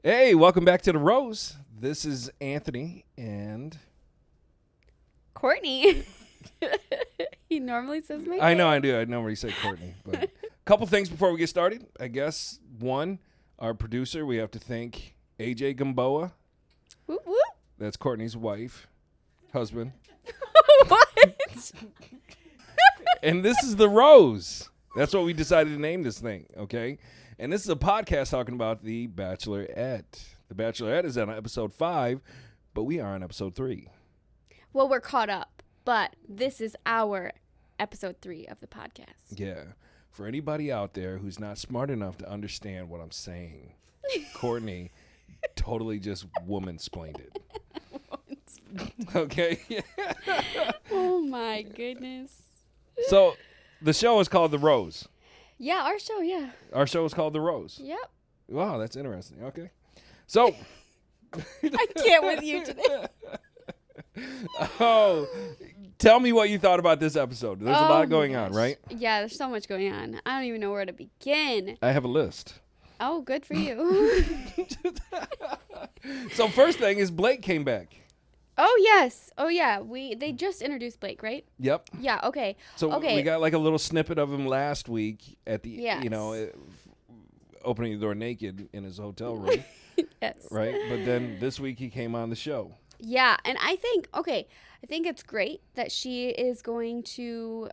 Hey, welcome back to the Rose. This is Anthony and Courtney. He normally says my I know name. I do. I normally say Courtney, but a couple things before we get started. I guess one, our producer, we have to thank AJ Gamboa. Whoop, whoop. That's Courtney's wife, husband, What? and this is the Rose. That's what we decided to name this thing. Okay, and this is a podcast talking about the Bachelorette. The Bachelorette is on episode 5, but we are on episode 3. Well, we're caught up, but this is our episode 3 of the podcast. Yeah. For anybody out there who's not smart enough to understand what I'm saying, Courtney totally just woman-splained it. Okay? Oh, my goodness. So, the show is called The Rose. Yeah, our show, yeah. Our show is called The Rose. Yep. Wow, that's interesting. Okay. So. I can't with you today. Oh, tell me what you thought about this episode. There's a Oh lot my going on, gosh. right? Yeah, there's so much going on. I don't even know where to begin. I have a list. Oh, good for you. So, first thing is Blake came back. Oh, yes. Oh, yeah. They just introduced Blake, right? Yep. Yeah, okay. So Okay. we got like a little snippet of him last week at the, Yes. opening the door naked in his hotel room, Yes. right? But then this week he came on the show. Yeah, and I think it's great that she is going to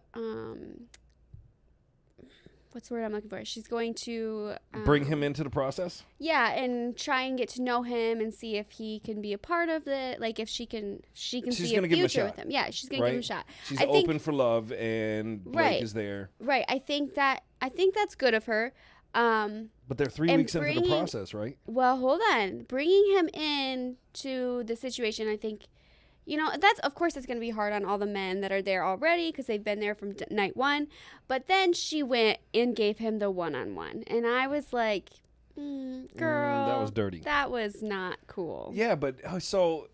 what's the word I'm looking for? She's going to Bring him into the process? yeah, and try and get to know him and see if he can be a part of it, like if she can She's see a gonna give him a future shot, with him. Yeah, she's going to right? give him a shot. She's I think- open for love, and Blake Right. is there. Right. I think that's good of her. But they're 3 And weeks into the bringing- process, right? Well, hold on. Bringing him in to the situation, I think, that's, of course, it's going to be hard on all the men that are there already because they've been there from night one. But then she went and gave him the one-on-one. And I was like, girl. That was dirty. That was not cool. Yeah, but so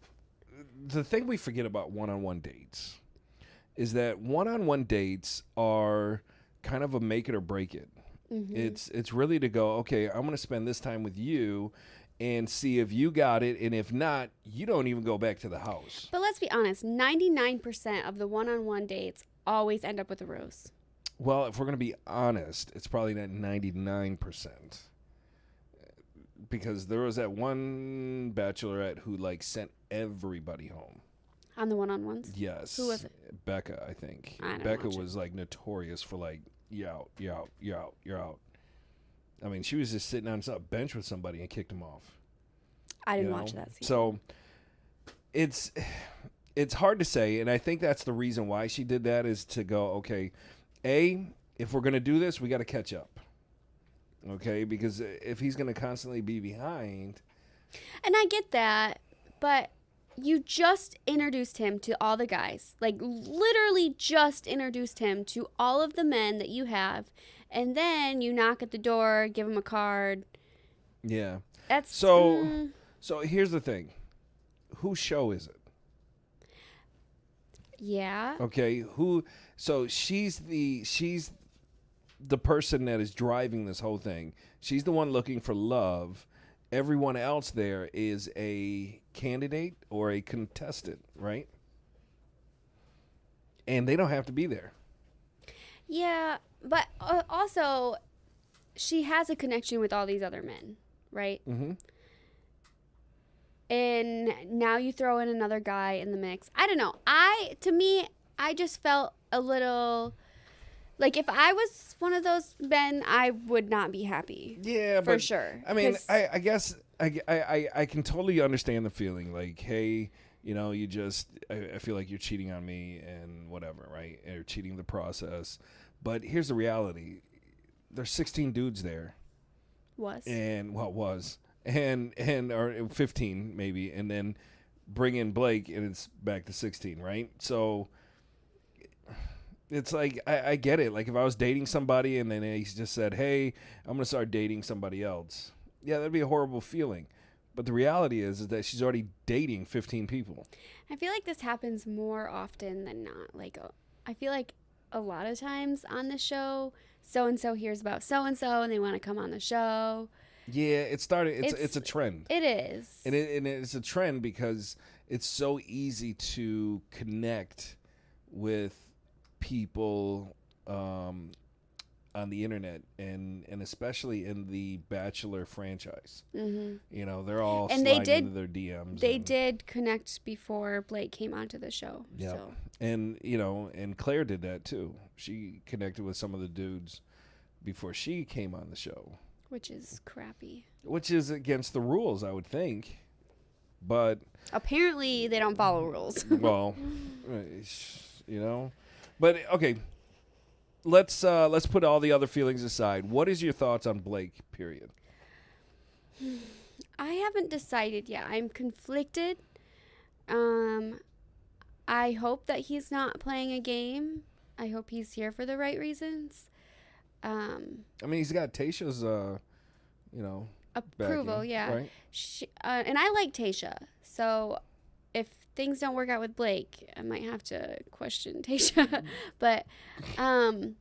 the thing we forget about one-on-one dates is that one-on-one dates are kind of a make it or break it. Mm-hmm. It's really to go, okay, I'm going to spend this time with you and see if you got it, and if not, you don't even go back to the house. But let's be honest, 99% of the one-on-one dates always end up with a rose. Well, if we're going to be honest, it's probably not 99%. Because there was that one bachelorette who, sent everybody home. On the one-on-ones? Yes. Who was it? Becca, I think. I didn't Becca watch it. was, notorious for, you're out, you're out, you're out, you're out. I mean, she was just sitting on a bench with somebody and kicked him off. I didn't watch that season. So it's hard to say, and I think that's the reason why she did that is to go, okay, if we're going to do this, we got to catch up. Okay? Because if he's going to constantly be behind. And I get that, but you just introduced him to all the guys. Literally just introduced him to all of the men that you have. And then you knock at the door, give him a card. Yeah. That's So here's the thing. Whose show is it? yeah. Okay, so she's the person that is driving this whole thing. She's the one looking for love. Everyone else there is a candidate or a contestant, right? And they don't have to be there. Yeah, but also she has a connection with all these other men, right? Mm-hmm. And now you throw in another guy in the mix. I don't know. To me, I just felt a little like if I was one of those men, I would not be happy. Yeah, for but, sure. I mean, I guess I can totally understand the feeling. Like, hey, I feel like you're cheating on me and whatever, right? Or cheating the process. But here's the reality: there's 16 dudes there. Was or 15 maybe, and then bring in Blake and it's back to 16, right? So it's like I get it. Like if I was dating somebody and then he just said, "Hey, I'm gonna start dating somebody else," yeah, that'd be a horrible feeling. But the reality is that she's already dating 15 people. I feel like this happens more often than not. I feel like a lot of times on the show, so-and-so hears about so-and-so and they want to come on the show. Yeah, it started. It's a trend. It is. And it's a trend because it's so easy to connect with people on the internet and especially in the Bachelor franchise. Mm-hmm. They're all and sliding into their DMs. They did connect before Blake came onto the show. Yeah. So. And and Claire did that too. She connected with some of the dudes before she came on the show. Which is crappy. Which is against the rules, I would think. But apparently they don't follow rules. Well, But okay, let's put all the other feelings aside. What is your thoughts on Blake, period? I haven't decided yet. I'm conflicted. I hope that he's not playing a game. I hope he's here for the right reasons. I mean, he's got Tayshia's, approval, backing, yeah. right? And I like Tayshia. So if things don't work out with Blake, I might have to question Tayshia. But no,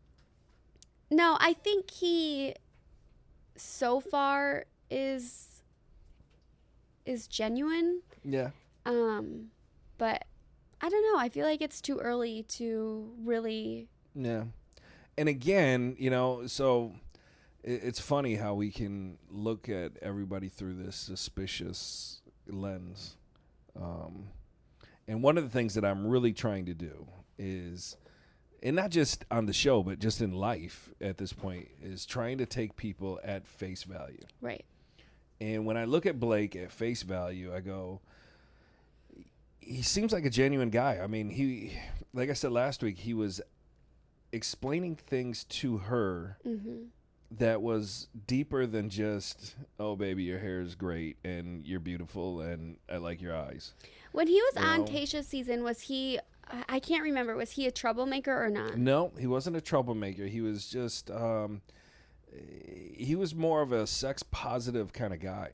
I think he so far is genuine. Yeah. But I don't know. I feel like it's too early to really. Yeah. And again, so it's funny how we can look at everybody through this suspicious lens. And one of the things that I'm really trying to do is, and not just on the show, but just in life at this point, is trying to take people at face value. Right. And when I look at Blake at face value, I go, he seems like a genuine guy. I mean, he, like I said last week, he was explaining things to her that was deeper than just, oh, baby, your hair is great and you're beautiful and I like your eyes. When he was on Tayshia's season, was he, I can't remember, was he a troublemaker or not? No, he wasn't a troublemaker. He was just, he was more of a sex positive kind of guy.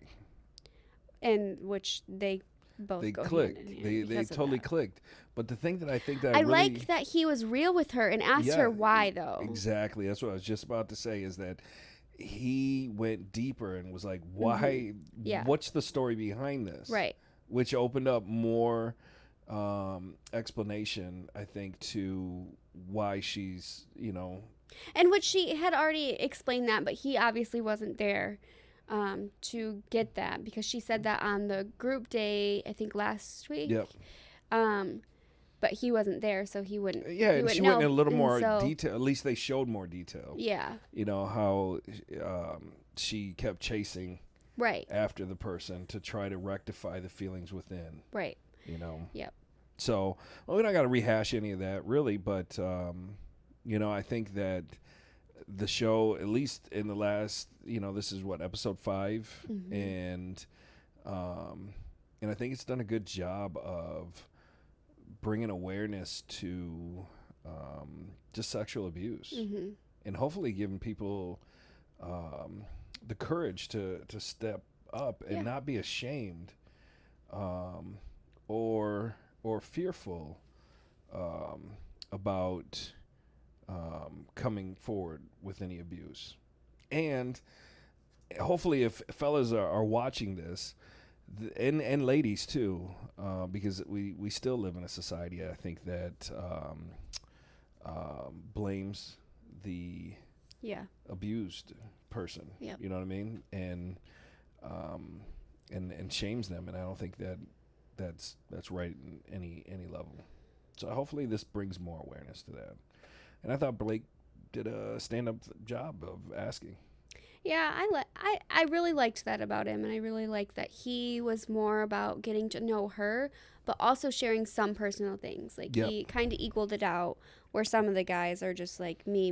And which they both go clicked. hand in hand They totally clicked. But the thing that I think that I really, like that he was real with her and asked her why, though. Exactly. That's what I was just about to say, is that he went deeper and was like, why? What's the story behind this? Right. Which opened up more explanation, I think, to why she's, And which she had already explained that, but he obviously wasn't there to get that, because she said that on the group day, I think last week. Yep. But he wasn't there, so he wouldn't. Yeah, and she went in a little more so, detail. At least they showed more detail. Yeah. How she kept chasing right after the person to try to rectify the feelings within. Right. Yep. So we're not going to rehash any of that, really, but, I think that the show, at least in the last, this is what, episode 5, and I think it's done a good job of bringing awareness to just sexual abuse, and hopefully giving people the courage to step up and not be ashamed or fearful about coming forward with any abuse. And hopefully, if fellas are watching this, and ladies too, because we still live in a society, I think, that blames the abused person. Yep. You know what I mean? And shames them, and I don't think that's right in any level. So hopefully this brings more awareness to that. And I thought Blake did a stand-up job of asking. Yeah, I really liked that about him, and I really liked that he was more about getting to know her, but also sharing some personal things. Like, he kind of equaled it out, where some of the guys are just like, me.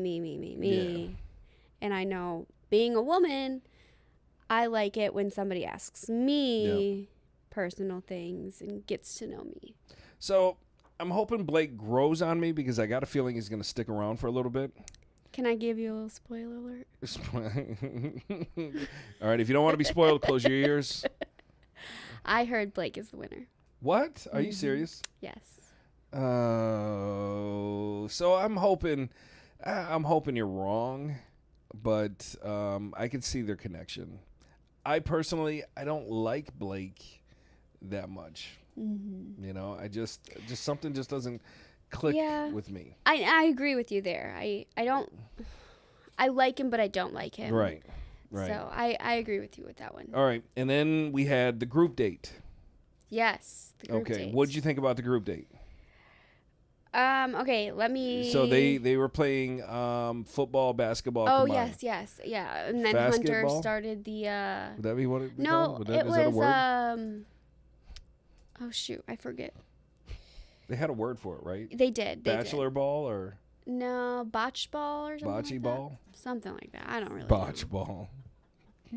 Yeah. And I know, being a woman, I like it when somebody asks me personal things and gets to know me. So I'm hoping Blake grows on me, because I got a feeling he's going to stick around for a little bit. Can I give you a little spoiler alert? All right, if you don't want to be spoiled, close your ears. I heard Blake is the winner. What? Are you serious? Yes. Oh, so I'm hoping you're wrong, but I can see their connection. I personally, I don't like Blake that much. Mm-hmm. You know, I just something just doesn't click with me. I agree with you there. I don't. I like him, but I don't like him. Right. Right. So I agree with you with that one. All right, and then we had the group date. Yes. The group date. What did you think about the group date? Okay, let me. So they were playing football, basketball. Oh combined. yes, yeah. And then Basketball? Hunter started the. Would that be what it? No, Would it is that a was word? Oh shoot, I forget. They had a word for it, right? They did. Bachelor ball or no botch ball or something. bocce like ball? that. Something like that. I don't really. Botch know. ball.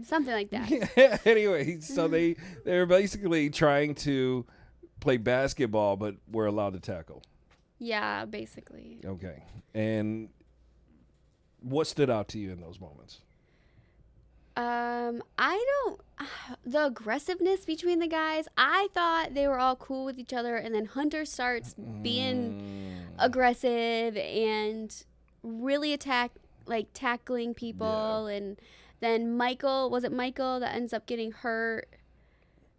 Something like that. Anyway, so they were basically trying to play basketball, but were allowed to tackle. Yeah, basically. Okay. And what stood out to you in those moments? I don't. The aggressiveness between the guys. I thought they were all cool with each other, and then Hunter starts being aggressive and really tackling people, and then Michael, was it Michael that ends up getting hurt?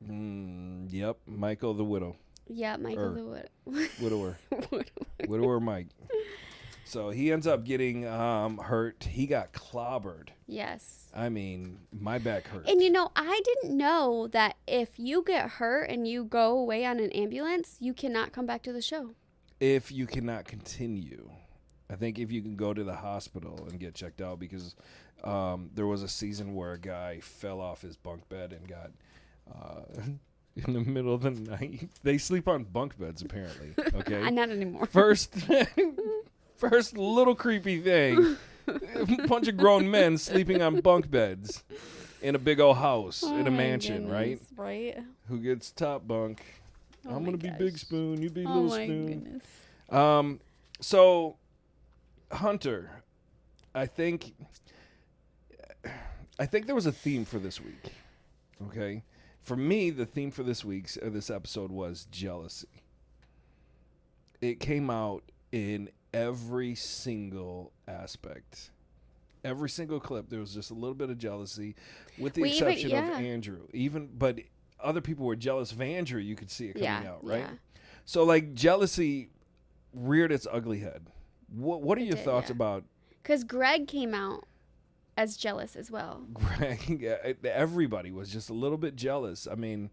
Yep, Michael the widow. Yeah, Michael the widower. Widower Mike. So he ends up getting hurt. He got clobbered. Yes. I mean, my back hurt. And I didn't know that if you get hurt and you go away on an ambulance, you cannot come back to the show. If you cannot continue. I think if you can go to the hospital and get checked out, because there was a season where a guy fell off his bunk bed and got in the middle of the night. They sleep on bunk beds, apparently. Okay, Not anymore. First little creepy thing. A bunch of grown men sleeping on bunk beds in a big old house in a mansion, goodness, right? Who gets top bunk? I'm gonna be Big Spoon. You be Little Spoon. Goodness. So Hunter, I think there was a theme for this week. Okay, for me, the theme for this episode was jealousy. It came out in every single aspect. Every single clip, there was just a little bit of jealousy, with the exception of Andrew. But other people were jealous of Andrew. You could see it coming out, right? Yeah. So, like, jealousy reared its ugly head. What are your thoughts about? Because Greg came out as jealous as well. Greg, everybody was just a little bit jealous. I mean,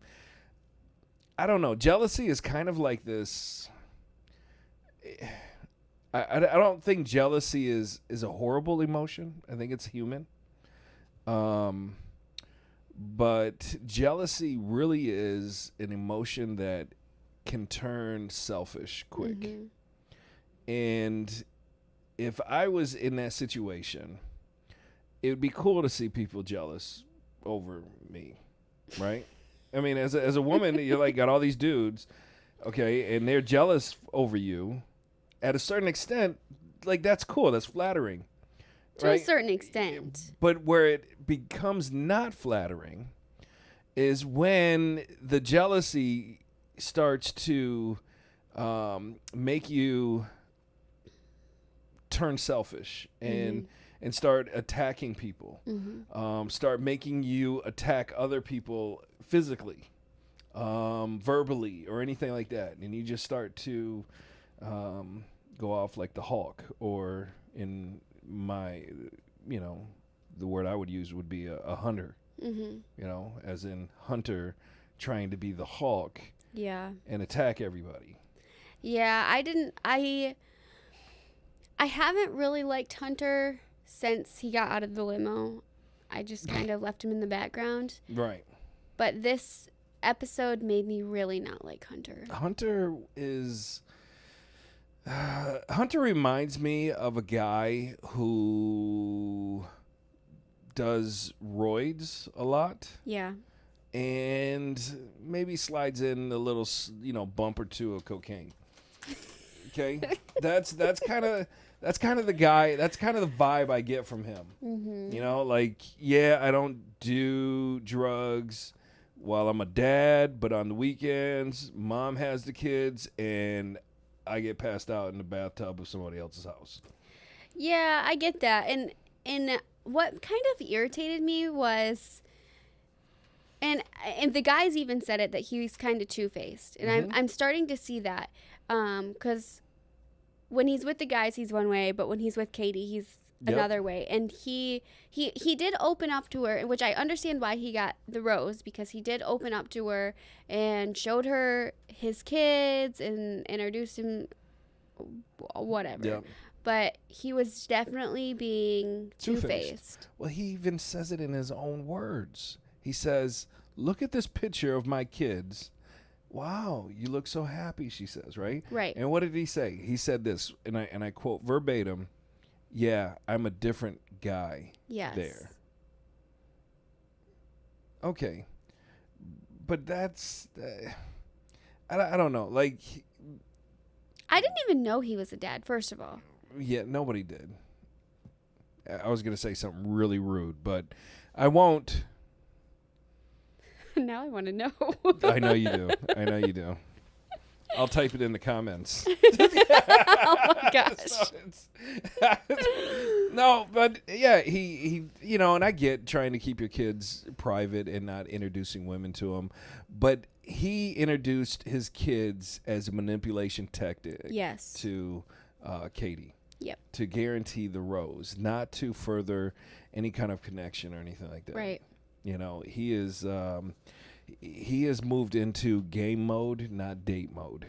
I don't know. Jealousy is kind of like this. I don't think jealousy is a horrible emotion. I think it's human. But jealousy really is an emotion that can turn selfish quick. Mm-hmm. And if I was in that situation, it would be cool to see people jealous over me, right? I mean, as a woman, you're like got all these dudes, okay, and they're jealous over you. At a certain extent, like, that's cool. That's flattering. To a certain extent. But where it becomes not flattering is when the jealousy starts to make you turn selfish and start attacking people. Mm-hmm. Start making you attack other people physically, verbally, or anything like that. And you just start to go off like the Hulk, or in my, the word I would use would be a hunter, as in Hunter trying to be the Hulk, and attack everybody. Yeah, I haven't really liked Hunter since he got out of the limo. I just kind of left him in the background. Right. But this episode made me really not like Hunter. Hunter reminds me of a guy who does roids a lot. Yeah. And maybe slides in a little, bump or two of cocaine. Okay? That's kind of the guy, that's kind of the vibe I get from him. Mm-hmm. I don't do drugs while I'm a dad, but on the weekends, mom has the kids, and I get passed out in the bathtub of somebody else's house. Yeah, I get that. And what kind of irritated me was And the guys even said it, that he's kind of two-faced. And I'm starting to see that. Because when he's with the guys, he's one way. But when he's with Katie, he's another way. And he did open up to her, which I understand why he got the rose. Because he did open up to her and showed her his kids and introduced him, whatever. Yep. But he was definitely being two-faced. Well, he even says it in his own words. He says, look at this picture of my kids. Wow, you look so happy, she says, right? Right. And what did he say? He said this, and I quote verbatim, yeah, I'm a different guy there. Okay. But that's, I don't know. Like, I didn't even know he was a dad, first of all. Yeah, nobody did. I was going to say something really rude, but I won't. Now I want to know. I know you do. I know you do. I'll type it in the comments. Oh my gosh. No, but yeah, he and I get trying to keep your kids private and not introducing women to them, but he introduced his kids as a manipulation tactic to Katie. Yep. To guarantee the rose, not to further any kind of connection or anything like that. Right. He has moved into game mode, not date mode.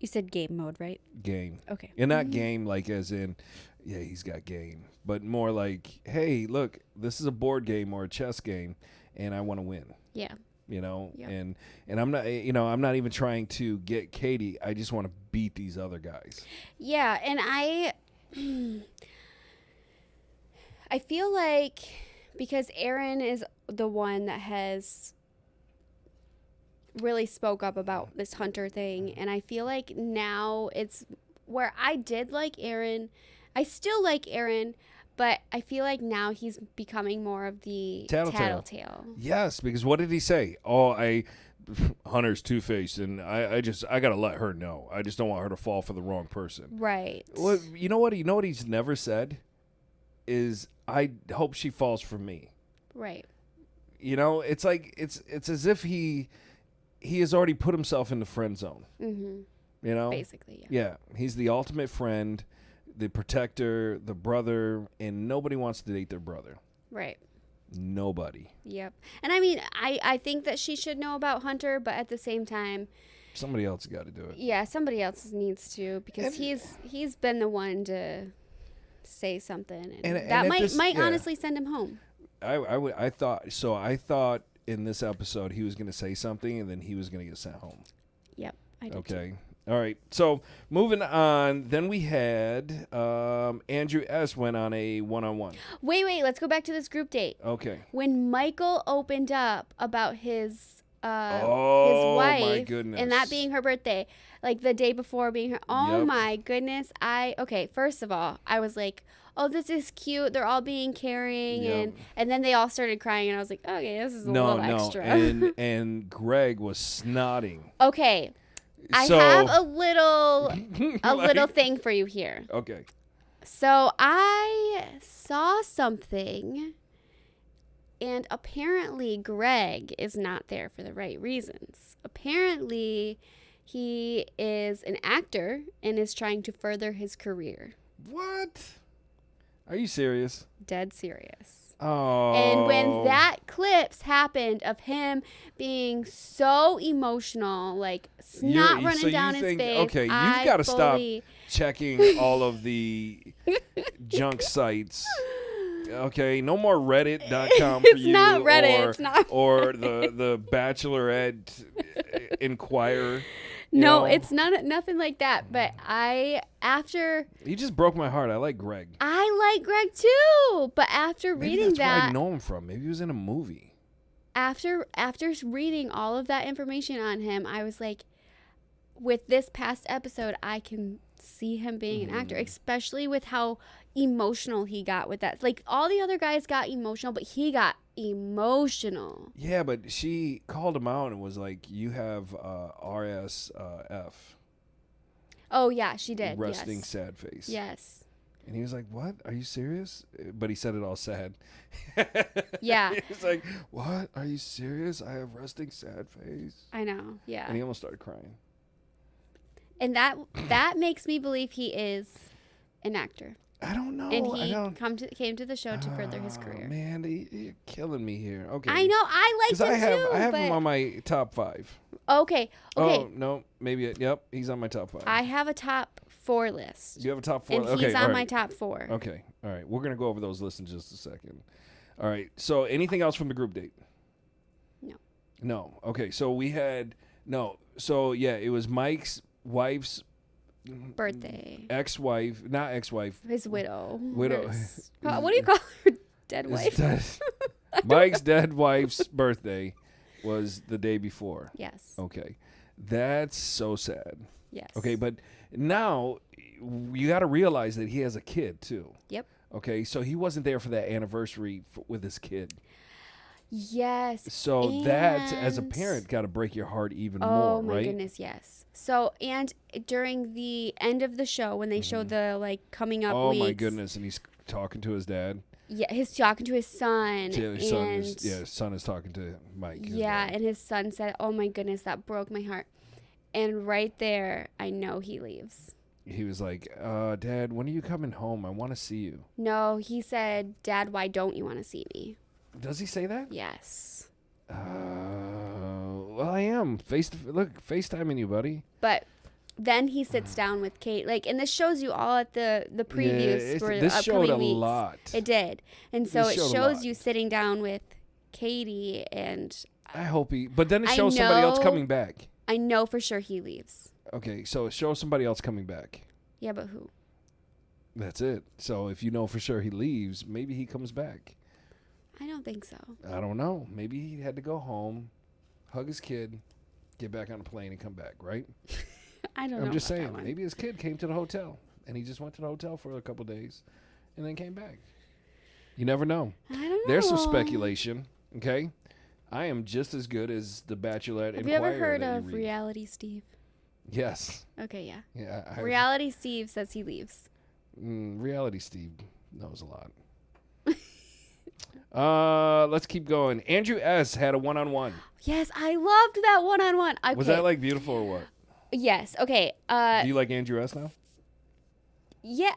You said game mode, right? Game. Okay. And not game like as in, yeah, he's got game, but more like, hey, look, this is a board game or a chess game, and I want to win. Yeah. Yep. And I'm not, I'm not even trying to get Katie. I just want to beat these other guys. Yeah, and I feel like because Aaron is the one that has really spoke up about this Hunter thing, and I feel like now it's where I did like Aaron. I still like Aaron, but I feel like now he's becoming more of the tattletale. Yes, because what did he say? Hunter's two-faced, and I gotta let her know. I just don't want her to fall for the wrong person. Right. Well, you know what he's never said is, I hope she falls for me. Right. It's like it's as if he has already put himself in the friend zone. Mm-hmm. Basically, yeah. He's the ultimate friend, the protector, the brother, and nobody wants to date their brother. Right. Nobody. Yep. And I mean, I think that she should know about Hunter, but at the same time, somebody else got to do it. Yeah, somebody else needs to, because he's been the one to say something, and that might honestly send him home. I thought in this episode he was going to say something, and then he was going to get sent home. Yep, I did. Okay. Too. All right. So moving on, then we had Andrew S. went on a one-on-one. Wait. Let's go back to this group date. Okay. When Michael opened up about his wife, my goodness, and that being her birthday, like the day before being her. Oh my goodness. First of all, I was like, oh, this is cute. They're all being caring, and then they all started crying, and I was like, okay, this is a little extra. and Greg was snotting. Okay. I have a little thing for you here. Okay. So I saw something, and apparently Greg is not there for the right reasons. Apparently he is an actor and is trying to further his career. What? Are you serious? Dead serious. Oh. And when that clips happened of him being so emotional, like snot running down his face. Okay, you've got to stop checking all of the junk sites. Okay, no more Reddit.com for you. It's not Reddit. It's not or the Bachelorette Inquirer. No, it's nothing like that. But you just broke my heart. I like Greg. I like Greg too. But after reading that's that, where I know him from. Maybe he was in a movie. After reading all of that information on him, I was like, with this past episode, I can see him being an actor, especially with how emotional he got with that. Like, all the other guys got emotional, but he got emotional. Yeah, but she called him out and was like, you have RSF. Oh, yeah, she did. Resting sad face. Yes. And he was like, what? Are you serious? But he said it all sad. Yeah. He's like, what? Are you serious? I have resting sad face. I know. Yeah. And he almost started crying. And that makes me believe he is an actor. I don't know. And he came to the show to further his career. Man, you're killing me here. Okay. I know. I like him too. I have him on my top 5. Okay. Oh, no. Maybe. Yep. He's on my top 5. I have a top 4 list. You have a top 4? And okay. he's on my top 4. Okay. All right. We're going to go over those lists in just a second. All right. So anything else from the group date? No. No. Okay. So we had, no. So yeah, it was Mike's wife's birthday. Ex-wife, not ex-wife. His widow. Widow. What do you call her? Dead wife? Mike's dead wife's birthday was the day before. Yes. Okay. That's so sad. Yes. Okay, but now you got to realize that he has a kid too. Yep. Okay, so he wasn't there for that anniversary with his kid. Yes. So that, as a parent, got to break your heart even more, right? Oh, my goodness, yes. So, and during the end of the show, when they showed the, like, coming up weeks. Oh, my goodness, and he's talking to his dad. Yeah, he's talking to his son. Yeah, his son is talking to Mike. Yeah, and his son said, oh, my goodness, that broke my heart. And right there, I know he leaves. He was like, Dad, when are you coming home? I want to see you. No, he said, Dad, why don't you want to see me? Does he say that? Yes. Well, I am. FaceTiming you, buddy. But then he sits down with Kate. Like, and this shows you all at the previews for the upcoming weeks. This showed a lot. It did. And so it shows you sitting down with Katie and... I hope he... But then it shows somebody else coming back. I know for sure he leaves. Okay, so it shows somebody else coming back. Yeah, but who? That's it. So if you know for sure he leaves, maybe he comes back. I don't think so. I don't know. Maybe he had to go home, hug his kid, get back on a plane, and come back, right? I don't know. I'm just saying. Maybe his kid came to the hotel, and he just went to the hotel for a couple days, and then came back. You never know. I don't know. There's some speculation, okay? I am just as good as the Bachelorette. Have you ever heard of Reality Steve? Yes. Okay, yeah. Yeah. Reality Steve says he leaves. Reality Steve knows a lot. Let's keep going. Andrew S. had a one-on-one. Yes, I loved that one-on-one. Okay. Was that like beautiful or what? Yes. Okay. Do you like Andrew S. now? Yeah.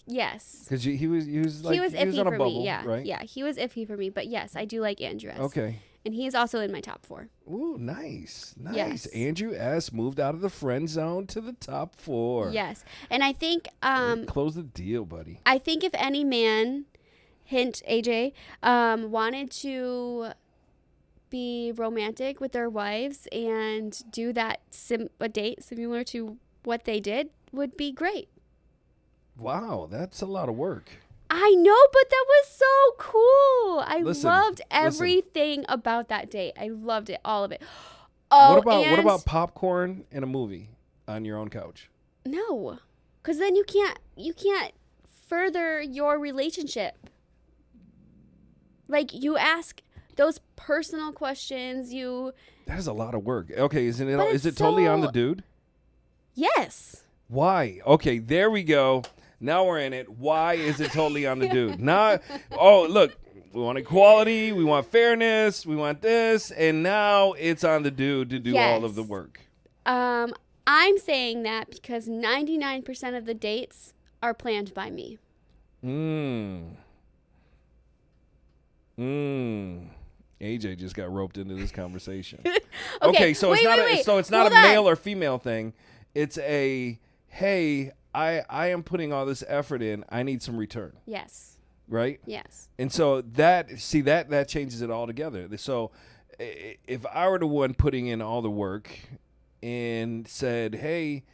Yes. Because he was like he was iffy on a for bubble, me. Yeah. Right? Yeah. He was iffy for me, but yes, I do like Andrew S. Okay. And he's also in my top 4. Ooh, nice. Yes. Andrew S. moved out of the friend zone to the top 4. Yes. And I think close the deal, buddy. I think if any man, hint AJ, wanted to be romantic with their wives and do that a date similar to what they did would be great. Wow, that's a lot of work. I know, but that was so cool. I loved everything about that date. I loved it, all of it. Oh, what about popcorn and a movie on your own couch? No, because then you can't further your relationship. Like, you ask those personal questions. That is a lot of work. Okay, is it totally on the dude? Yes. Why? Okay, there we go. Now we're in it. Why is it totally on the dude? Look, we want equality, we want fairness, we want this, and now it's on the dude to do all of the work. I'm saying that because 99% of the dates are planned by me. AJ just got roped into this conversation. Okay, so it's not a male or female thing. It's a, hey, I am putting all this effort in. I need some return. Yes. Right? Yes. And so that changes it altogether. So if I were the one putting in all the work and said, hey,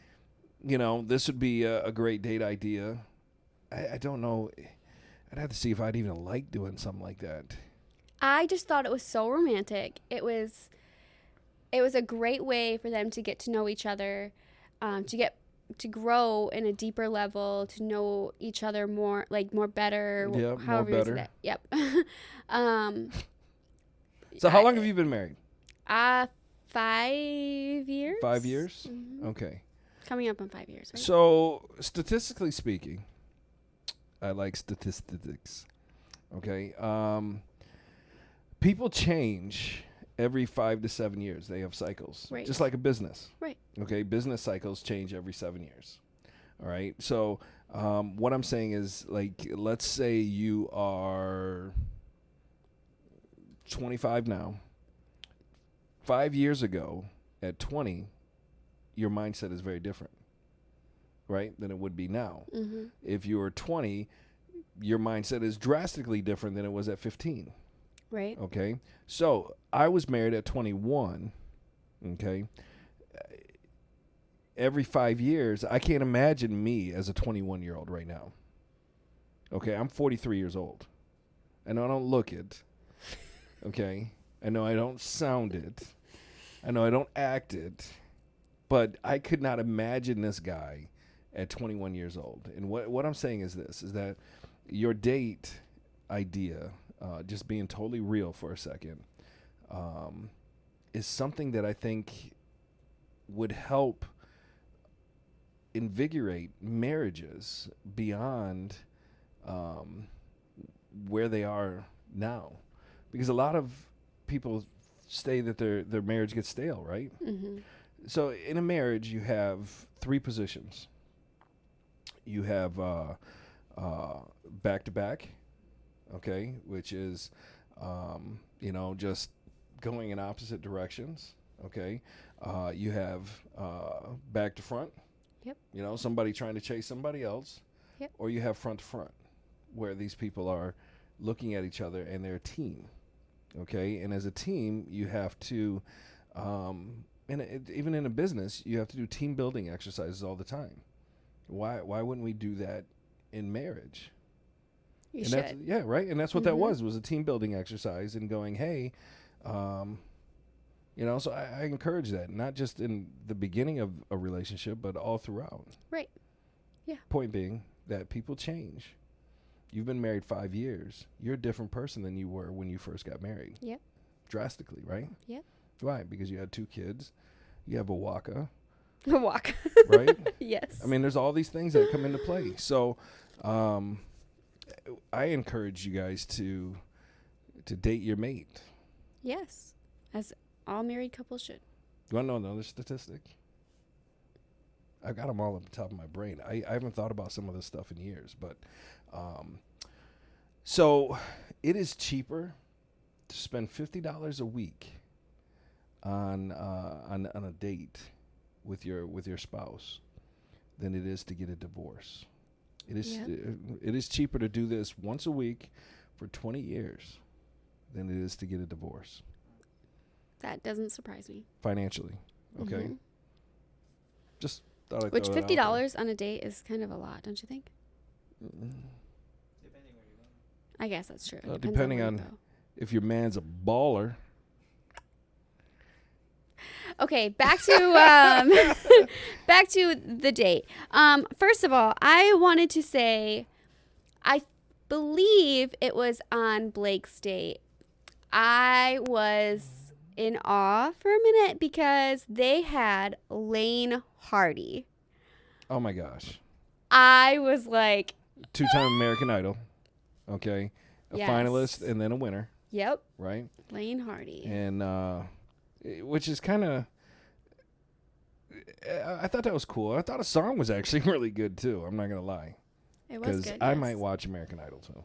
this would be a great date idea, I don't know. I'd have to see if I'd even like doing something like that. I just thought it was so romantic. It was a great way for them to get to know each other, to grow in a deeper level, to know each other more better. Yeah, more better. Yep. So how long have you been married? 5 years. 5 years? Mm-hmm. Okay. Coming up on 5 years, right? So statistically speaking, I like statistics. Okay. People change every 5 to 7 years. They have cycles, Right. just like a business. Right. Okay. Business cycles change every 7 years. All right. So what I'm saying is, like, let's say you are 25 now. 5 years ago, at 20, your mindset is very different, right, than it would be now. Mm-hmm. If you were 20, your mindset is drastically different than it was at 15. Right. Okay. So I was married at 21. Okay. Every 5 years, I can't imagine me as a 21-year-old right now. Okay. I'm 43 years old. I know I don't look it. Okay. I know I don't sound it. I know I don't act it. But I could not imagine this guy at 21 years old. And what I'm saying is this, is that your date idea, just being totally real for a second, is something that I think would help invigorate marriages beyond where they are now. Because a lot of people say that their marriage gets stale, right? Mm-hmm. So in a marriage, you have 3 positions. You have back-to-back, okay, which is, just going in opposite directions, okay. You have back to front. Yep. Somebody trying to chase somebody else. Yep. Or you have front to front, where these people are looking at each other and they're a team, okay. And as a team, you have to, even in a business, you have to do team building exercises all the time. Why wouldn't we do that in marriage? You and should. that's, yeah, right. And that's what that was a team building exercise, and going, hey, so I encourage that, not just in the beginning of a relationship, but all throughout. Right. Yeah. Point being that people change. You've been married 5 years. You're a different person than you were when you first got married. Yep. Drastically, right? Yep. Why? Because you had 2 kids. You have a waka. A walk. Right? Yes. I mean, there's all these things that come into play. So I encourage you guys to date your mate. Yes. As all married couples should. You want to know another statistic? I've got them all at the top of my brain. I haven't thought about some of this stuff in years, but so it is cheaper to spend $50 a week on a date with your spouse than it is to get a divorce. It is cheaper to do this once a week for 20 years than it is to get a divorce. That doesn't surprise me. Financially, okay? Mm-hmm. Just thought I'd Which throw that out there. $50 on a date is kind of a lot, don't you think? Depending where you're going. I guess that's true. Well, Depends depending where on you go. if your man's a baller. Okay, back to back to the date. First of all, I wanted to say, I believe it was on Blake's date. I was in awe for a minute because they had Lane Hardy. Oh my gosh. I was like, 2-time American Idol. Okay. A Yes. finalist and then a winner, yep, right? Lane Hardy. And which is kind of, I thought that was cool. I thought the song was actually really good too. I'm not gonna lie, It was because good. I yes. might watch American Idol too.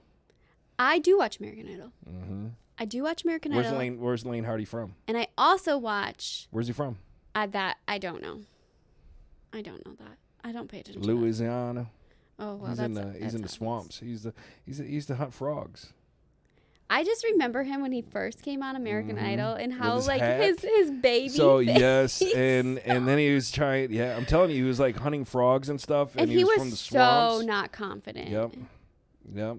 I do watch American Idol. Mm-hmm. I do watch American Where's Idol. Where's Lane Hardy from? And I also watch Where's he from? that. I don't know. I don't know that. I don't pay attention. to that. Louisiana. Oh well, He's that's in the that's obvious. swamps. He's the hunt frogs. I just remember him when he first came on American Mhm. Idol and With how his like hat. his baby. So face. yes, and then he was trying. Yeah, I'm telling you, he was like hunting frogs and stuff, and he was from the swamps. so not confident. Yep.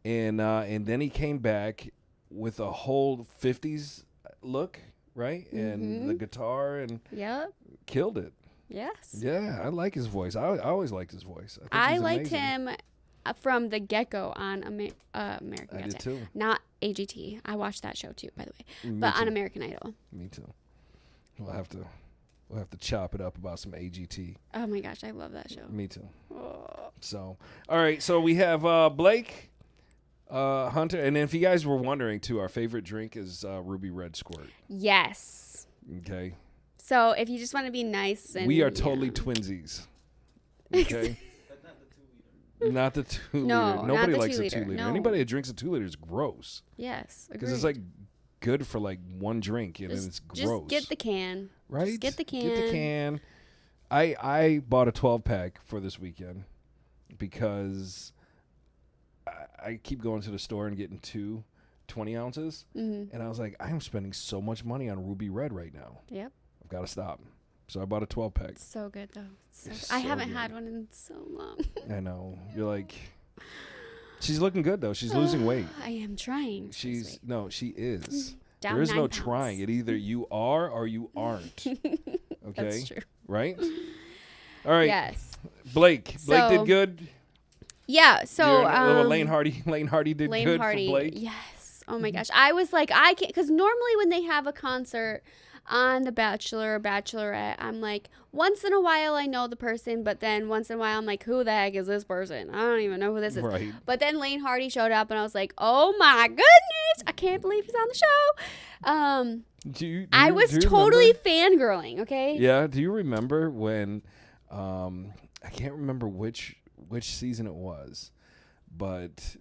And then he came back with a whole 50s look, right? And the guitar, and Yep. killed it. Yes. Yeah, I like his voice. I always liked his voice. I think I he's liked amazing. him from the get-go on American I Idol. did too. Not AGT. I watched that show too, by the way. Me But too. on American Idol. Me too. We'll have to chop it up about some AGT. Oh my gosh, I love that show. Me too. Oh. So, all right. So we have Blake, Hunter, and if you guys were wondering too, our favorite drink is Ruby Red Squirt. Yes. Okay. So if you just want to be nice and We are totally twinsies. Okay. But not the 2 liter. Not the 2 liter. No, Nobody not the likes 2 a 2 liter. liter. No. Anybody that drinks a 2 liter is gross. Yes, Because it's like good for like one drink and then it's gross. Just get the can. Right? Just get the can. Get the can. I bought a 12 pack for this weekend because I keep going to the store and getting 20 ounces. Mm-hmm. And I was like, I'm spending so much money on Ruby Red right now. Yep. I've got to stop. So I bought a 12 pack. It's so good though. It's I so haven't good. had one in so long. I know. You're like, she's looking good though. She's losing weight. I am trying. to lose weight. No, she is. Down There is 9 no pounds. trying. It either you are or you aren't. Okay. That's true. Right? All right. Yes. Blake So- did good. Yeah. So little Lane Hardy did Lane good Hardy, for Blake. yes. Oh my gosh. I was like, I can't, because normally when they have a concert on The Bachelor or Bachelorette, I'm like, once in a while I know the person, but then once in a while I'm like, who the heck is this person? I don't even know who this is. Right. But then Lane Hardy showed up and I was like, oh my goodness, I can't believe he's on the show. I was totally fangirling, okay? Yeah. Do you remember when? I can't remember which season it was, but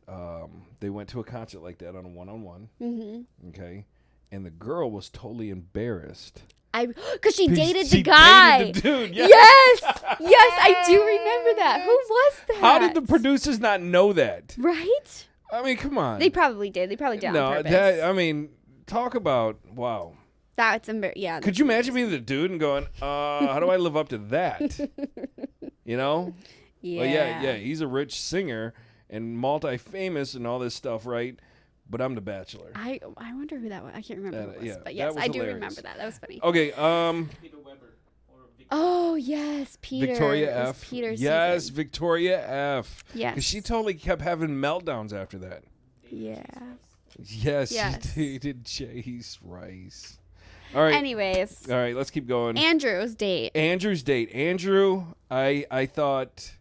they went to a concert like that on a one-on-one. Mm-hmm. Okay, and the girl was totally embarrassed. Because she dated She the guy. dated the dude. Yes. Yes, I do remember that. Who was that? How did the producers not know that? Right? I mean, come on. They probably did. They probably did on no, purpose. I mean, talk about wow. That's yeah. Could you imagine being the dude and going, how do I live up to that? You know? Yeah. Well, yeah, he's a rich singer and multi-famous and all this stuff, right? But I'm the Bachelor. I wonder who that was. I can't remember who it was. yeah, But that yes, was I do hilarious. remember that. That was funny. Okay, Peter Weber. Or Victor. Oh, yes. Peter. Victoria It was F. Peter's Yes, season. Victoria F. Yes. Because she totally kept having meltdowns after that. Yeah. Yes, Yes. she dated Chase Rice. All right. Anyways. All right, let's keep going. Andrew's date. Andrew's date. Andrew, I thought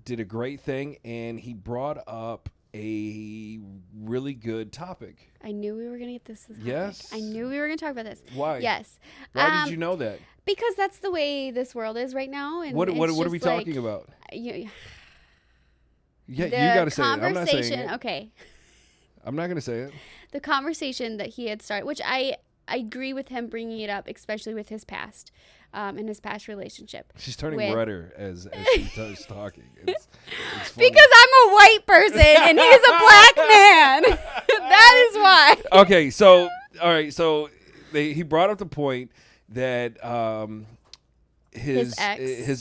did a great thing, and he brought up a really good topic. I knew we were going to get this. Yes. I knew we were going to talk about this. Why? Yes. Why did you know that? Because that's the way this world is right now. And What it's are we just like, talking about? You, Yeah, the you got to say it. I'm not saying conversation. it. Okay. I'm not going to say it. The conversation that he had started, which I agree with him bringing it up, especially with his past, in his past relationship. She's turning With- redder as she starts talking. It's funny. Because I'm a white person and he's a black man. That is why. Okay, so all right, so he brought up the point that his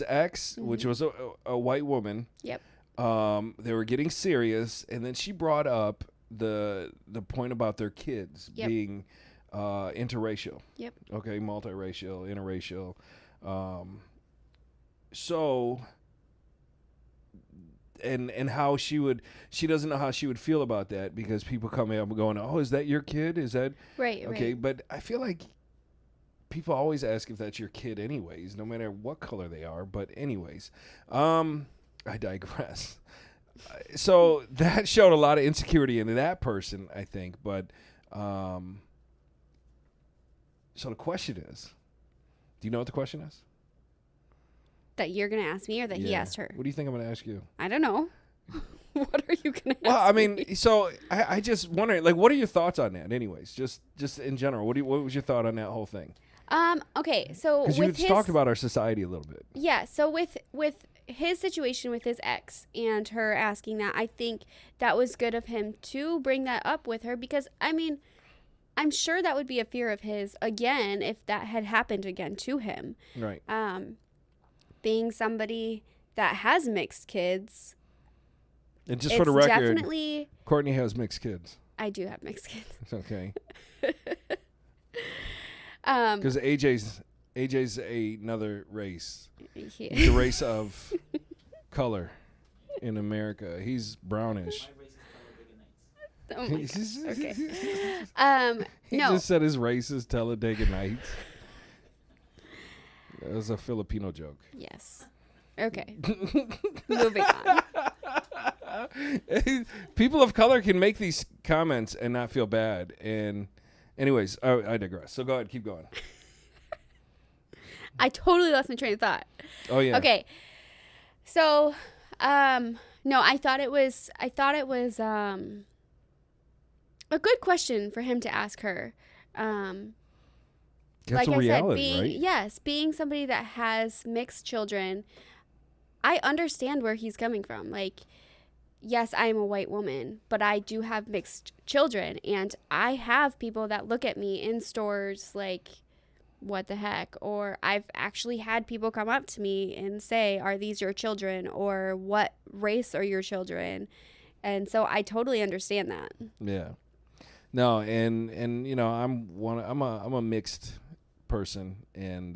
ex, which was a white woman. Yep. They were getting serious, and then she brought up the point about their kids Yep. being interracial. Yep. Okay, multiracial, interracial. So and how she doesn't know how she would feel about that because people come up going, "Oh, is that your kid? Is that Right. okay?" Right. But I feel like people always ask if that's your kid anyways, no matter what color they are. But anyways, I digress. So that showed a lot of insecurity in that person, I think. But so the question is, do you know what the question is? That you're gonna ask me, or that he Yeah. asked her. What do you think I'm going to ask you? I don't know. What are you gonna ask? Well, I me? mean, so I just wonder, like, what are your thoughts on that? Anyways, just in general, what was your thought on that whole thing? Okay. So Because you with his, talked about our society a little bit. yeah. So with his situation with his ex and her asking that, I think that was good of him to bring that up with her because I mean, I'm sure that would be a fear of his again if that had happened again to him. Right. Being somebody that has mixed kids. And just It's for the record, definitely. Courtney has mixed kids. I do have mixed kids. It's okay. Um, Because AJ's another race. he- He's the race of color in America. He's brownish. My race is oh my Talladega Nights. God. Okay. He No. just said his race is Talladega Nights. That was a Filipino joke. Yes. Okay. Moving on. People of color can make these comments and not feel bad. And anyways, I digress. So go ahead, keep going. I totally lost my train of thought. Oh yeah. Okay. So, no, I thought it was a good question for him to ask her. That's like a I reality, said, right? being somebody that has mixed children, I understand where he's coming from. Like, yes, I am a white woman, but I do have mixed children, and I have people that look at me in stores like, what the heck? Or I've actually had people come up to me and say, are these your children? Or what race are your children? And so I totally understand that. Yeah. No, and you know, I'm a mixed person, and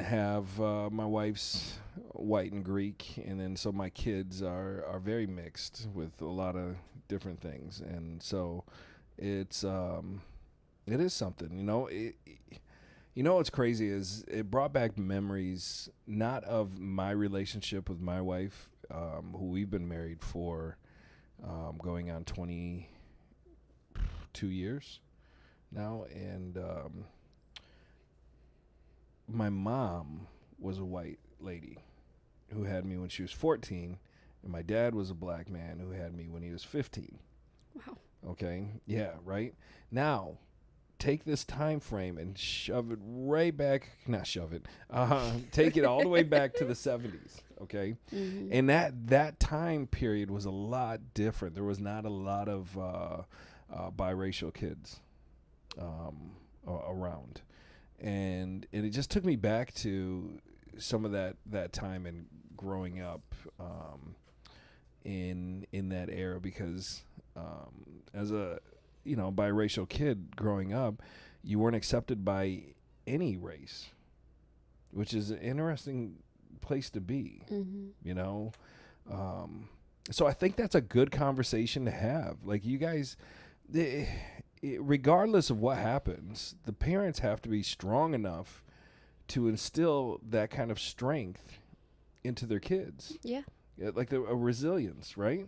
have my wife's white and Greek, and then so my kids are very mixed with a lot of different things, and so it's it is something, you know. You know what's crazy is it brought back memories not of my relationship with my wife, who we've been married for going on 22 years now, and my mom was a white lady who had me when she was 14, and my dad was a black man who had me when he was 15. Wow. Okay? Yeah, right? Now, take this time frame and shove it right back, not shove it, take it all the way back to the 70s, okay? Mm-hmm. And that time period was a lot different. There was not a lot of biracial kids around. And it just took me back to some of that time and growing up in that era, because as a biracial kid growing up, you weren't accepted by any race, which is an interesting place to be. Mm-hmm. You know, so I think that's a good conversation to have. Like, you guys, regardless of what happens, the parents have to be strong enough to instill that kind of strength into their kids. Yeah. Like a resilience, right?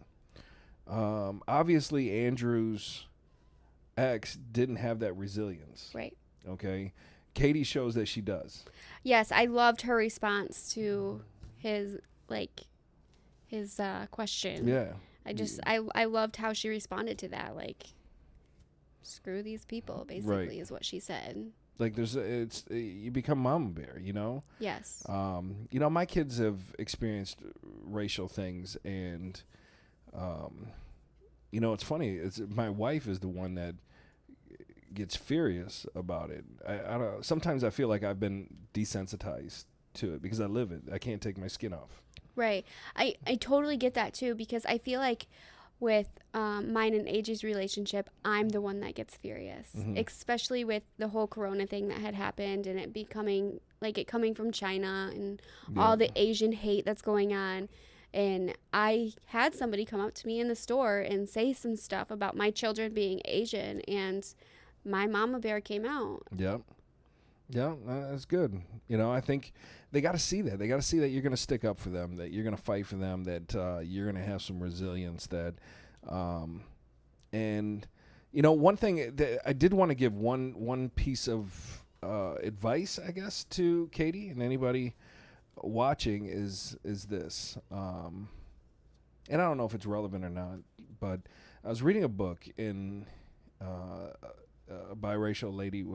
Obviously, Andrew's ex didn't have that resilience. Right. Okay. Katie shows that she does. Yes, I loved her response to his question. Yeah. I loved how she responded to that. Like, screw these people, basically, Right. is what she said. Like, you become mama bear, you know? Yes. My kids have experienced racial things, and, it's funny. My wife is the one that gets furious about it. I don't. Sometimes I feel like I've been desensitized to it because I live it. I can't take my skin off. Right. I totally get that too, because I feel like with mine and AJ's relationship, I'm the one that gets furious, especially with the whole Corona thing that had happened, and it becoming like it coming from China and all the Asian hate that's going on. And I had somebody come up to me in the store and say some stuff about my children being Asian, and my mama bear came out. Yep. Yeah, that's good. I think they got to see that. They got to see that you're going to stick up for them, that you're going to fight for them, that you're going to have some resilience. And one thing that I did want to give one piece of advice, I guess, to Katie and anybody watching is this. And I don't know if it's relevant or not, but I was reading a book, and a biracial lady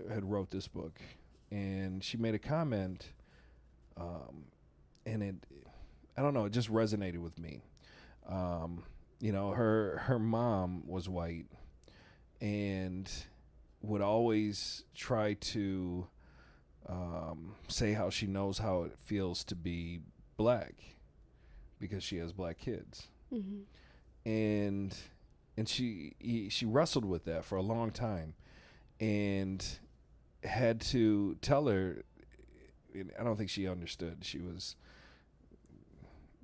had wrote this book, and she made a comment, and it just resonated with me. Her mom was white and would always try to say how she knows how it feels to be black because she has black kids. Mm-hmm. And she wrestled with that for a long time, and had to tell her. I don't think she understood. She was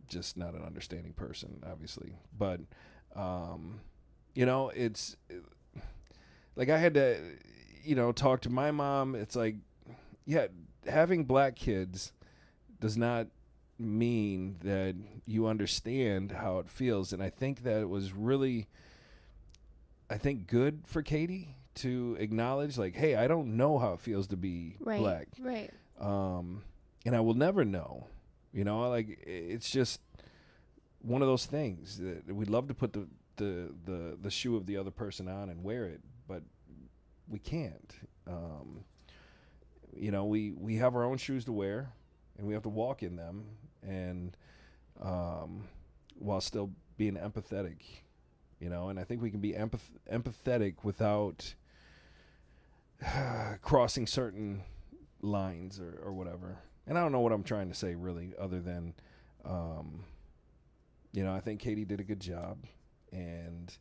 just not an understanding person, obviously. But it's like I had to talk to my mom. It's like, yeah, having black kids does not mean that you understand how it feels. And I think that it was really, good for Katie to acknowledge, like, hey, I don't know how it feels to be black. Right. And I will never know. Like, it's just one of those things that we'd love to put the shoe of the other person on and wear it, but we can't. We have our own shoes to wear, and we have to walk in them, and while still being empathetic, and I think we can be empathetic without crossing certain lines or whatever. And I don't know what I'm trying to say really, other than, I think Katie did a good job, and,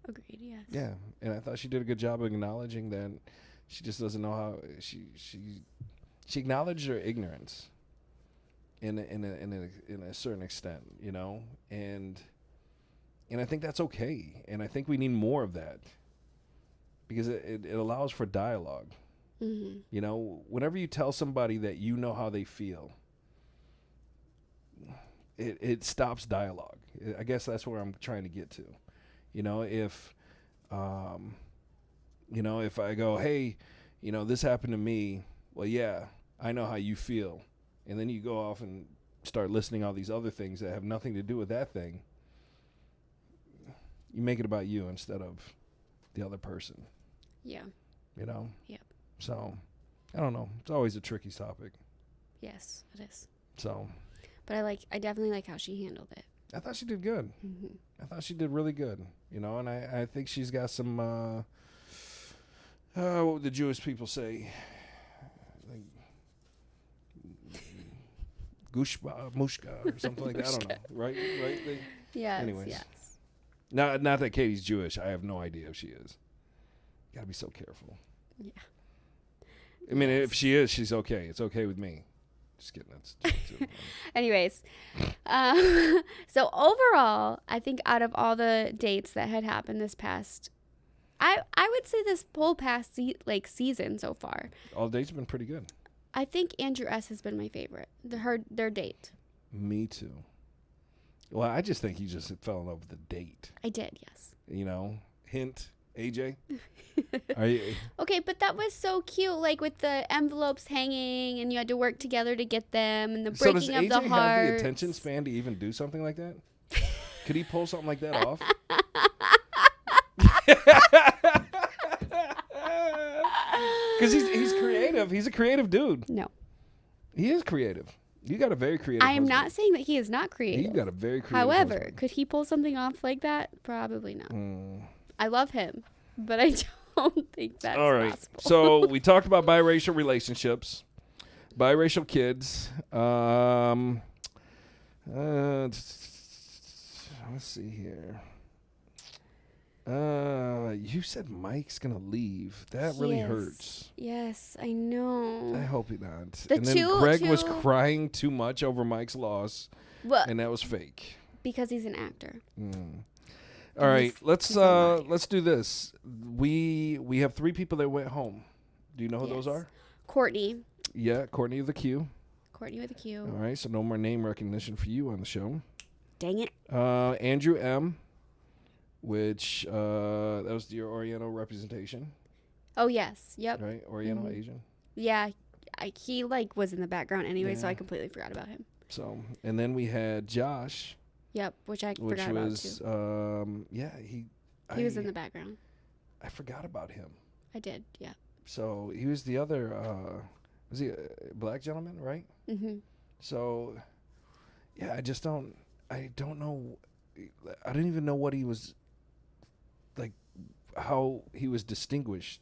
Agreed, yes. Yeah, and I thought she did a good job of acknowledging that she just doesn't know how she acknowledged her ignorance in a certain extent, and I think that's okay, and I think we need more of that because it allows for dialogue. Mm-hmm. Whenever you tell somebody that you know how they feel, it stops dialogue. I guess that's where I'm trying to get to. If I go, hey, this happened to me. Well, yeah, I know how you feel. And then you go off and start listing all these other things that have nothing to do with that thing. You make it about you instead of the other person. Yeah. Yep. So, I don't know. It's always a tricky topic. Yes, it is. So. But I definitely like how she handled it. I thought she did good. Mm-hmm. I thought she did really good, and I think she's got some, what would the Jewish people say? Like, gushba, mushka, or something like that. I don't know. Right? Yes, anyways. yes. Not that Katie's Jewish. I have no idea if she is. You gotta be so careful. Yeah. I mean, if she is, she's okay. It's okay with me. Just kidding. That's Anyways, so overall, I think out of all the dates that had happened this past, I would say this whole past season so far, all the dates have been pretty good. I think Andrew S has been my favorite. Their date. Me too. Well, I just think he just fell in love with the date. I did, yes. Hint, AJ. Are you? Okay, but that was so cute, like with the envelopes hanging, and you had to work together to get them, and the breaking of the heart. So does AJ have the attention span to even do something like that? Could he pull something like that off? Because he's creative. He's a creative dude. No. He is creative. You got a very creative I am husband. not saying that he is not creative. You got a very creative However, husband. could he pull something off like that? Probably not. I love him, but I don't think that's all right. possible. So we talked about biracial relationships, biracial kids. Let's see here. You said Mike's gonna leave. That really hurts. Yes, I know. I hope he not. The and then Greg was crying too much over Mike's loss, and that was fake. Because he's an actor. All right, let's do this. We have 3 people that went home. Do you know who those are? Courtney. Yeah, Courtney with a Q. Courtney with a Q. All right, so no more name recognition for you on the show. Dang it. Andrew M, which that was your Oriental representation. Oh yes, yep. Right, Oriental Asian. Yeah, he was in the background anyway, so I completely forgot about him. So, and then we had Josh. Yep, which I forgot about too. He was in the background. I forgot about him. I did, yeah. So he was the other. Was he a black gentleman, right? Mm-hmm. So, yeah, I don't know. I didn't even know what he was like, how he was distinguished.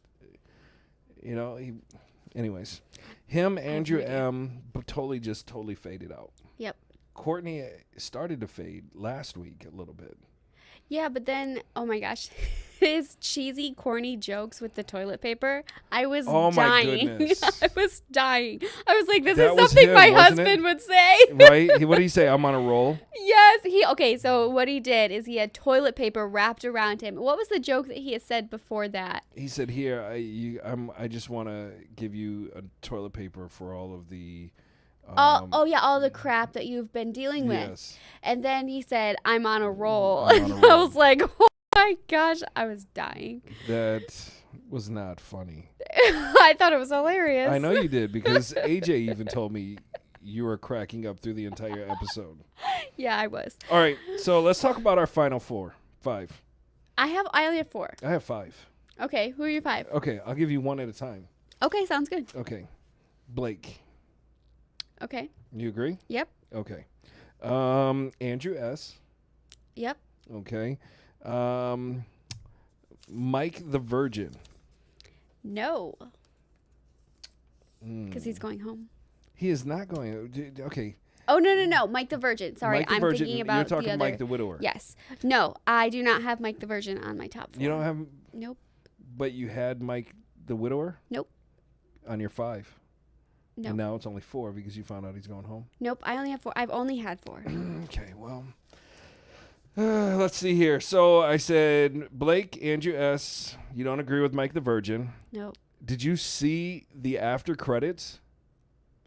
Anyways, him, Andrew M, totally faded out. Yep. Courtney started to fade last week a little bit. Yeah, but then, oh my gosh, his cheesy, corny jokes with the toilet paper. I was Oh my dying. goodness. I was dying. I was like, this That is was something him, my wasn't it? husband would say. Right? What did he say? I'm on a roll. Yes, okay, so what he did is he had toilet paper wrapped around him. What was the joke that he had said before that? He said, "Here, I just want to give you a toilet paper for all of the." All the crap that you've been dealing with. Yes. And then he said, I'm on a roll. I'm on a And I roll. was like, oh my gosh, I was dying. That was not funny. I thought it was hilarious. I know you did because AJ even told me you were cracking up through the entire episode. Yeah, I was. All right, so let's talk about our final five. I only have 4. I have 5. Okay, who are your 5? Okay, I'll give you one at a time. Okay, sounds good. Okay, Blake. Okay. You agree? Yep. Okay. Andrew S. Yep. Okay. Mike the Virgin. No. Because he's going home. He is not going. Okay. Oh, no. Mike the Virgin. Sorry, Mike the I'm Virgin. thinking about You're talking the other. Mike the Widower. Yes. No, I do not have Mike the Virgin on my top 4. You don't have. Nope. But you had Mike the Widower. Nope. On your 5. No. And now it's only 4 because you found out he's going home. Nope, I only have 4. I've only had 4. Okay, well, let's see here. So I said Blake, Andrew S. You don't agree with Mike the Virgin. Nope. Did you see the after credits?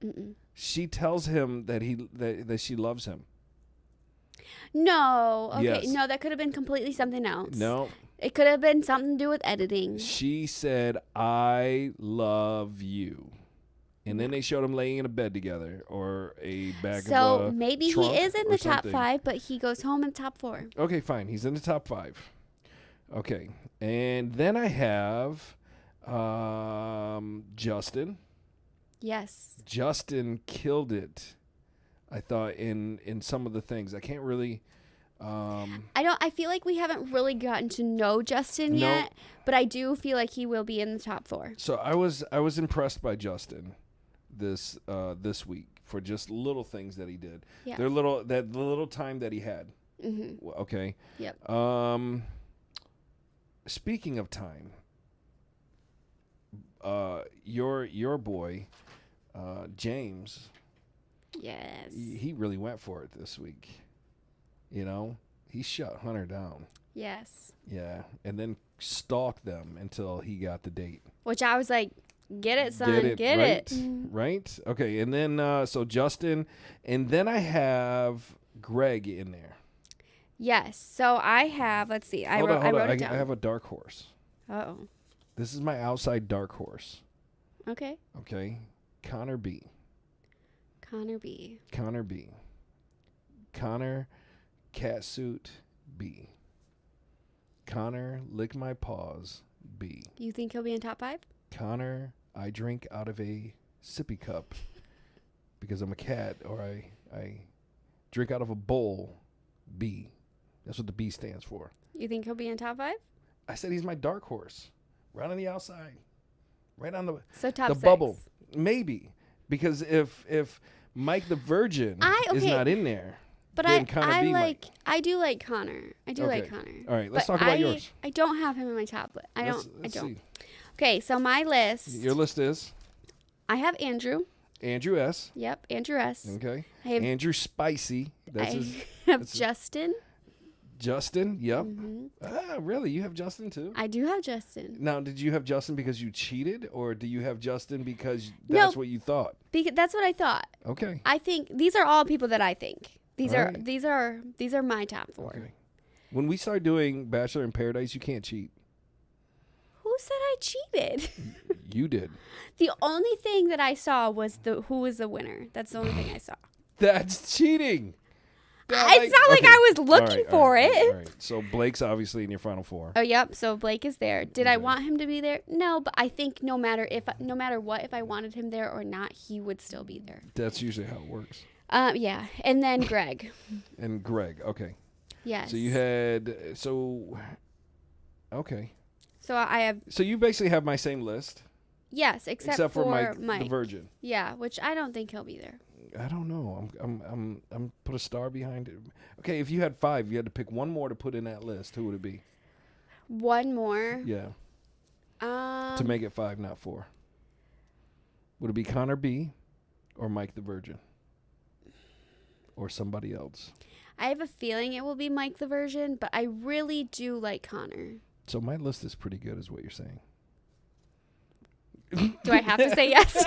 Mm-mm. She tells him that she loves him. No. Okay. Yes. No, that could have been completely something else. No. It could have been something to do with editing. She said, "I love you." And then they showed them laying in a bed together or a bag of So maybe he trunk is in or the top something. 5, but he goes home in top 4. Okay, fine. He's in the top 5. Okay. And then I have Justin. Yes. Justin killed it, I thought, in some of the things. I can't really... I feel like we haven't really gotten to know Justin yet, but I do feel like he will be in the top 4. So I was impressed by Justin this week for just little things that he did. Yeah. The little time that he had. Mm-hmm. Okay. Yep. Speaking of time, your boy, James. Yes. He really went for it this week. You know, he shut Hunter down. Yes. Yeah, and then stalked them until he got the date. Which I was like, get it, son. Get right? it. Right? Okay, and then so Justin, and then I have Greg in there. Yes. So I have, let's see. I Hold wrote on. it down. I have a dark horse. Uh-oh. This is my outside dark horse. Okay. Okay. Connor B. Connor B. Connor Catsuit B. Connor Lick My Paws B. You think he'll be in top 5? Connor I drink out of a sippy cup because I'm a cat, or I drink out of a bowl B. That's what the B stands for. You think he'll be in top 5? I said he's my dark horse. Right on the outside. Right on the So top 6. bubble. Maybe. Because if Mike the Virgin is not in there, But then I Connor B like might. I do like Connor. I do like Okay. Connor. All right, let's But talk about yours. I don't have him in my top list. I Let's don't. see. Okay, so my list. Your list is I have Andrew. Andrew S. Yep, Andrew S. Okay. I have, Andrew Spicy. That's I his. have that's- Justin. Justin. Yep. Hmm. Ah, really? You have Justin too? I do have Justin. Now, did you have Justin because you cheated, or do you have Justin because No. that's what you thought? Because that's what I thought. Okay. I think these are all people that I think. These All are right. these are my top 4. Okay. When we start doing Bachelor in Paradise, you can't cheat. Who said I cheated? You did. The only thing that I saw was who was the winner. That's the only thing I saw. That's cheating. It's not like I was looking for it. All right. So Blake's obviously in your final 4. Oh, yep. So Blake is there. Did I Okay. want him to be there? No, but I think no matter what, if I wanted him there or not, he would still be there. That's usually how it works. Yeah. And then Greg. And Greg. Okay. Yes. So you had okay. So I have So you basically have my same list, yes, except for for Mike the Virgin. Yeah, which I don't think he'll be there. I don't know. I'm put a star behind it. Okay, if you had 5, you had to pick one more to put in that list. Who would it be? One more. Yeah. To make it 5, not 4. Would it be Connor B, or Mike the Virgin, or somebody else? I have a feeling it will be Mike the Virgin, but I really do like Connor. So my list is pretty good, is what you're saying. Do I have to say yes?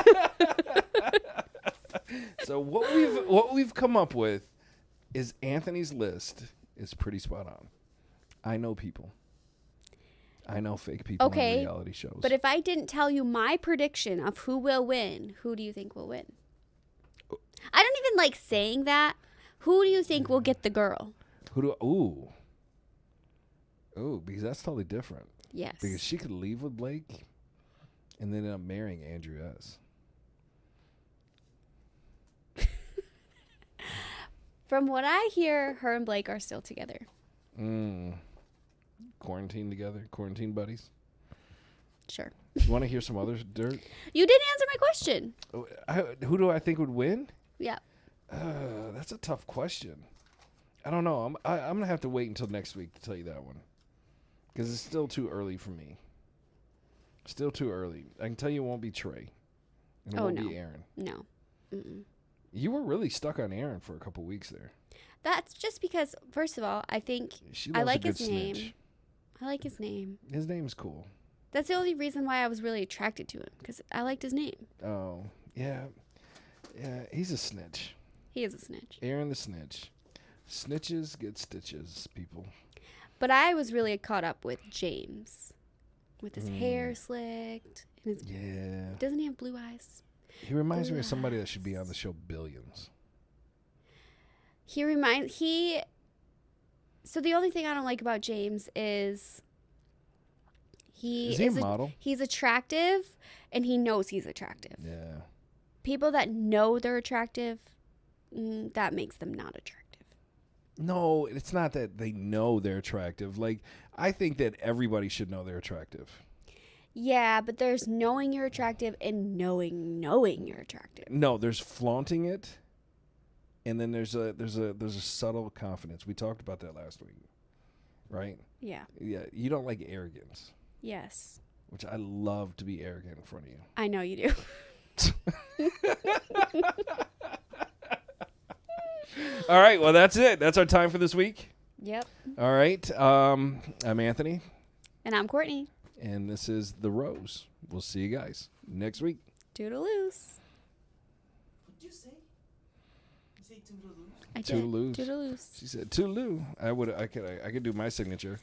So what we've come up with is Anthony's list is pretty spot on. I know people. I know fake people on reality shows. But if I didn't tell you my prediction of who will win, who do you think will win? I don't even like saying that. Who do you think will get the girl? Ooh, because that's totally different. Yes. Because she could leave with Blake and then end up marrying Andrew S. From what I hear, her and Blake are still together. Quarantine together? Quarantine buddies? Sure. You want to hear some other dirt? You didn't answer my question. Who do I think would win? Yeah. That's a tough question. I don't know. I'm going to have to wait until next week to tell you that one. Because it's still too early for me. Still too early. I can tell you it won't be Trey. And it won't be Aaron. No. Mm-mm. You were really stuck on Aaron for a couple weeks there. That's just because, first of all, I think I like his name. Snitch. I like his name. His name's cool. That's the only reason why I was really attracted to him, because I liked his name. Oh, yeah. Yeah, he's a snitch. He is a snitch. Aaron the snitch. Snitches get stitches, people. But I was really caught up with James. With his hair slicked. And his, doesn't he have blue eyes? He reminds me of somebody that should be on the show Billions. So the only thing I don't like about James is Is he a model? He's attractive, and he knows he's attractive. Yeah. People that know they're attractive, that makes them not attractive. No, it's not that they know they're attractive. Like, I think that everybody should know they're attractive. Yeah, but there's knowing you're attractive and knowing you're attractive. No, there's flaunting it, and then there's a subtle confidence. We talked about that last week, right? Yeah. Yeah, you don't like arrogance. Yes. Which I love to be arrogant in front of you. I know you do. All right, well, that's it. That's our time for this week. Yep. All right. I'm Anthony. And I'm Courtney. And this is The Rose. We'll see you guys next week. Toodaloos. What did you say? You say toodaloo? I did. Toodaloos. Toodaloos. She said toodaloo. I could do my signature.